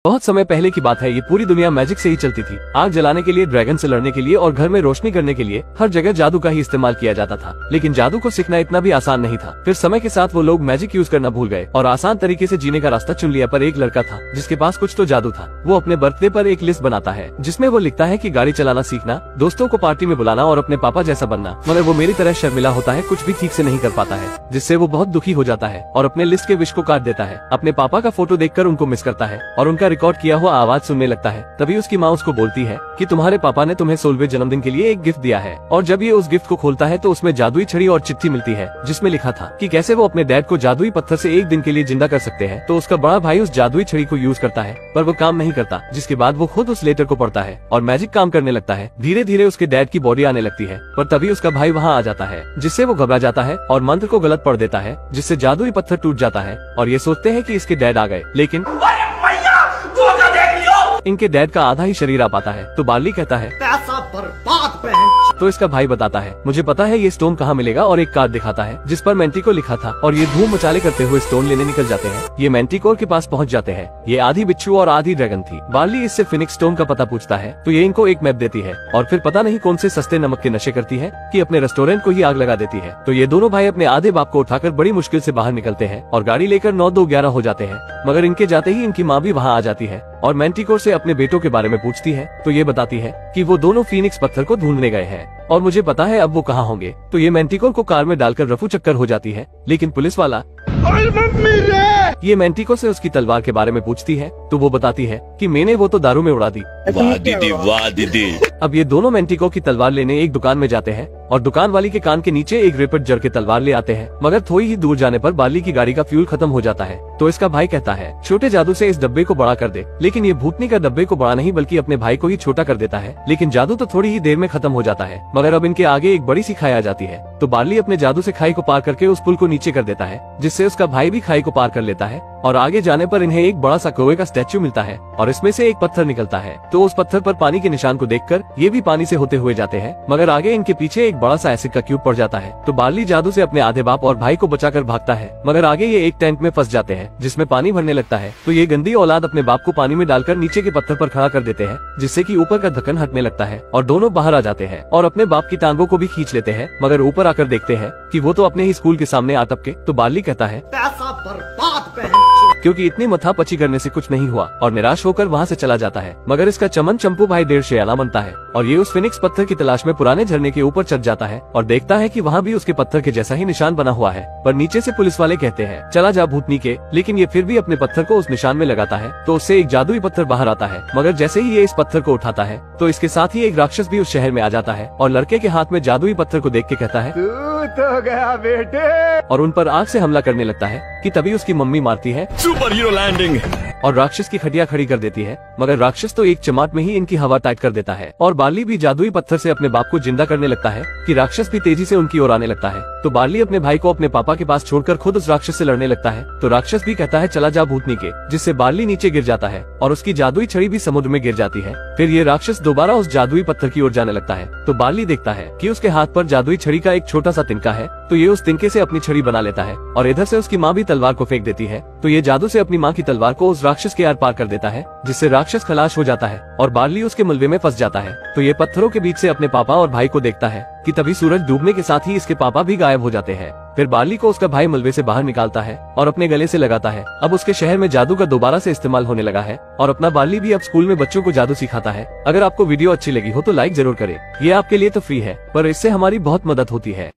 बहुत समय पहले की बात है, ये पूरी दुनिया मैजिक से ही चलती थी। आग जलाने के लिए, ड्रैगन से लड़ने के लिए और घर में रोशनी करने के लिए हर जगह जादू का ही इस्तेमाल किया जाता था। लेकिन जादू को सीखना इतना भी आसान नहीं था। फिर समय के साथ वो लोग मैजिक यूज करना भूल गए और आसान तरीके से जीने का रास्ता चुन लिया। पर एक लड़का था जिसके पास कुछ तो जादू था। वो अपने बर्थडे पर एक लिस्ट बनाता है जिसमें वो लिखता है कि गाड़ी चलाना सीखना, दोस्तों को पार्टी में बुलाना और अपने पापा जैसा बनना। मगर वो मेरी तरह शर्मिला होता है, कुछ भी ठीक से नहीं कर पाता है, जिससे वो बहुत दुखी हो जाता है और अपने लिस्ट के विश को काट देता है। अपने पापा का फोटो देखकर उनको मिस करता है और उनका रिकॉर्ड किया हुआ आवाज सुनने लगता है। तभी उसकी माँ उसको बोलती है कि तुम्हारे पापा ने तुम्हें 16वें जन्मदिन के लिए एक गिफ्ट दिया है। और जब ये उस गिफ्ट को खोलता है तो उसमें जादुई छड़ी और चिट्ठी मिलती है जिसमें लिखा था कि कैसे वो अपने डैड को जादुई पत्थर से एक दिन के लिए जिंदा कर सकते हैं। तो उसका बड़ा भाई उस जादुई छड़ी को यूज करता है पर वो काम नहीं करता, जिसके बाद वो खुद उस लेटर को पढ़ता है और मैजिक काम करने लगता है। धीरे धीरे उसके डैड की बॉडी आने लगती है पर तभी उसका भाई वहाँ आ जाता है, जिससे वो घबरा जाता है और मंत्र को गलत पढ़ देता है, जिससे जादुई पत्थर टूट जाता है और ये सोचते हैं कि इसके डैड आ गए। लेकिन इनके डैड का आधा ही शरीर आ पाता है। तो बार्ली कहता है पैसा बर्बाद। तो इसका भाई बताता है मुझे पता है ये स्टोन कहाँ मिलेगा और एक कार्ड दिखाता है जिस पर मैंटिकोर लिखा था और ये धूम मचाले करते हुए स्टोन लेने निकल जाते हैं। ये मैंटिकोर के पास पहुँच जाते हैं। ये आधी बिच्छू और आधी ड्रैगन थी। बार्ली इससे फिनिक्स स्टोन का पता पूछता है तो ये इनको एक मैप देती है और फिर पता नहीं कौन से सस्ते नमक के नशे करती है कि अपने रेस्टोरेंट को ही आग लगा देती है। तो ये दोनों भाई अपने आधे बाप को उठाकर बड़ी मुश्किल से बाहर निकलते हैं और गाड़ी लेकर 9-2-11 हो जाते हैं। मगर इनके जाते ही इनकी माँ भी वहाँ आ जाती है और मैंटिकोर से अपने बेटों के बारे में पूछती है। तो ये बताती है कि वो दोनों फीनिक्स पत्थर को ढूंढने गए हैं और मुझे पता है अब वो कहाँ होंगे। तो ये मैंटिकोर को कार में डालकर रफू चक्कर हो जाती है। लेकिन पुलिस वाला ये मैंटिकोर से उसकी तलवार के बारे में पूछती है तो वो बताती है कि मैंने वो तो दारू में उड़ा दी। वाह दीदी, वाह दीदी। अब ये दोनों मैंटिकोर की तलवार लेने एक दुकान में जाते हैं और दुकान वाली के कान के नीचे एक रेपट जड़ के तलवार ले आते हैं। मगर थोड़ी ही दूर जाने पर बार्ली की गाड़ी का फ्यूल खत्म हो जाता है। तो इसका भाई कहता है छोटे जादू से इस डब्बे को बड़ा कर दे। लेकिन ये भूतनी का डब्बे को बड़ा नहीं बल्कि अपने भाई को ही छोटा कर देता है। लेकिन जादू तो थोड़ी ही देर में खत्म हो जाता है। मगर अब इनके आगे एक बड़ी सी खाई आ जाती है। तो बार्ली अपने जादू से खाई को पार करके उस पुल को नीचे कर देता है, जिससे उसका भाई भी खाई को पार कर लेता है। और आगे जाने पर इन्हें एक बड़ा सा कौवे का स्टैचू मिलता है और इसमें से एक पत्थर निकलता है। तो उस पत्थर पर पानी के निशान को देखकर ये भी पानी से होते हुए जाते हैं। मगर आगे इनके पीछे एक बड़ा सा एसिड का क्यूब पड़ जाता है। तो बार्ली जादू से अपने आधे बाप और भाई को बचाकर भागता है। मगर आगे ये एक टैंक में फंस जाते हैं जिसमें पानी भरने लगता है। तो ये गंदी औलाद अपने बाप को पानी में डालकर नीचे के पत्थर पर खड़ा कर देते हैं, जिससे कि ऊपर का ढक्कन हटने लगता है और दोनों बाहर आ जाते हैं और अपने बाप की टांगों को भी खींच लेते हैं। मगर ऊपर आकर देखते हैं कि वो तो अपने ही स्कूल के सामने आ टपके। तो बार्ली कहता है पैसा बर्बाद। क्योंकि इतनी मथापची करने से कुछ नहीं हुआ और निराश होकर वहाँ से चला जाता है। मगर इसका चमन चंपू भाई देर शेयाना बनता है और ये उस फिनिक्स पत्थर की तलाश में पुराने झरने के ऊपर चढ़ जाता है और देखता है कि वहाँ भी उसके पत्थर के जैसा ही निशान बना हुआ है। पर नीचे से पुलिस वाले कहते हैं चला जा भूतनी के। लेकिन ये फिर भी अपने पत्थर को उस निशान में लगाता है तो उससे एक जादुई पत्थर बाहर आता है। मगर जैसे ही ये इस पत्थर को उठाता है तो इसके साथ ही एक राक्षस भी उस शहर में आ जाता है और लड़के के हाथ में जादुई पत्थर को देख के कहता है तो गया बेटे और उन पर आग से हमला करने लगता है कि तभी उसकी मम्मी मारती है सुपर हीरो लैंडिंग और राक्षस की खटिया खड़ी कर देती है। मगर राक्षस तो एक चमाट में ही इनकी हवा टाइट कर देता है और बार्ली भी जादुई पत्थर से अपने बाप को जिंदा करने लगता है कि राक्षस भी तेजी से उनकी ओर आने लगता है। तो बार्ली अपने भाई को अपने पापा के पास छोड़कर खुद उस राक्षस से लड़ने लगता है। तो राक्षस भी कहता है चला जा भूतनी के, जिससे बार्ली नीचे गिर जाता है और उसकी जादुई छड़ी भी समुद्र में गिर जाती है। फिर ये राक्षस दोबारा उस जादुई पत्थर की ओर जाने लगता है। तो बार्ली देखता है कि उसके हाथ पर जादुई छड़ी का एक छोटा सा तिनका है। तो ये उस तिनके से अपनी छड़ी बना लेता है और इधर से उसकी माँ भी तलवार को फेंक देती है। तो ये जादू से अपनी माँ की तलवार को उस राक्षस के आर पार कर देता है, जिससे राक्षस खलास हो जाता है और बार्ली उसके मलबे में फंस जाता है। तो ये पत्थरों के बीच से अपने पापा और भाई को देखता है कि तभी सूरज डूबने के साथ ही इसके पापा भी गायब हो जाते हैं। फिर बार्ली को उसका भाई मलबे से बाहर निकालता है और अपने गले से लगाता है। अब उसके शहर में जादू का दोबारा से इस्तेमाल होने लगा है और अपना बार्ली भी अब स्कूल में बच्चों को जादू सिखाता है। अगर आपको वीडियो अच्छी लगी हो तो लाइक जरूर करें। ये आपके लिए तो फ्री है पर इससे हमारी बहुत मदद होती है।